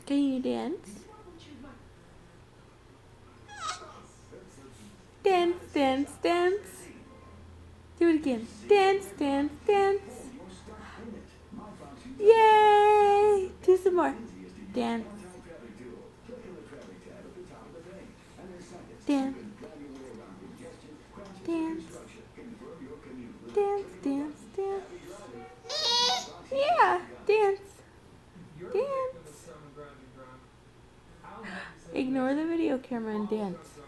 Can you dance? Dance, dance, dance. Do it again. Dance, dance, dance. Yay! Do some more. Dance. Dance. Dance. Dance, dance, dance. Yeah, dance. Dance. Ignore the video camera and dance.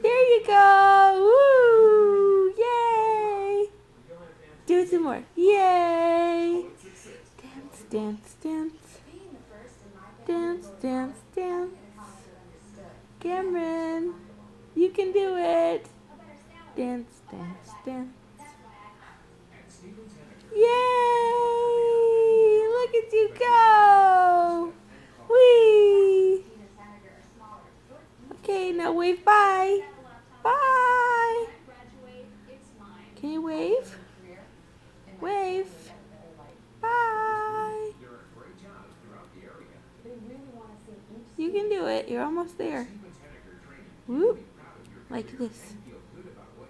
There you go! Woo! Yay! Do it some more. Yay! Dance, dance, dance. Dance, dance, dance. Cameron, you can do it. Dance, dance, dance. Yay! Look at you go! Whee! Okay, now wave bye. Bye. Can you wave? Wave. Bye. You can do it. You're almost there. Whoop. Like this.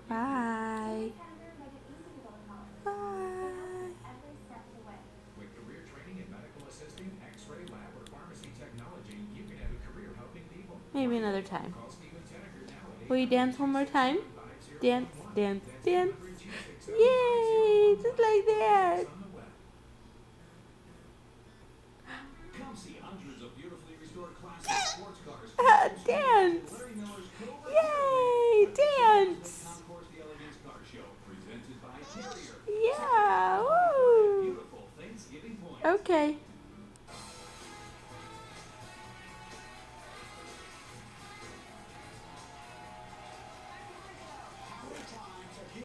Bye. Bye. With career training in medical assisting, X-ray lab, or pharmacy technology, you can have a career helping people. Maybe another time. Will you dance one more time? Dance, dance, dance. Yay! Just like that. Come see hundreds of beautifully restored classic sports cars. Dance! Yay! Dance! Yeah! Woo! Okay.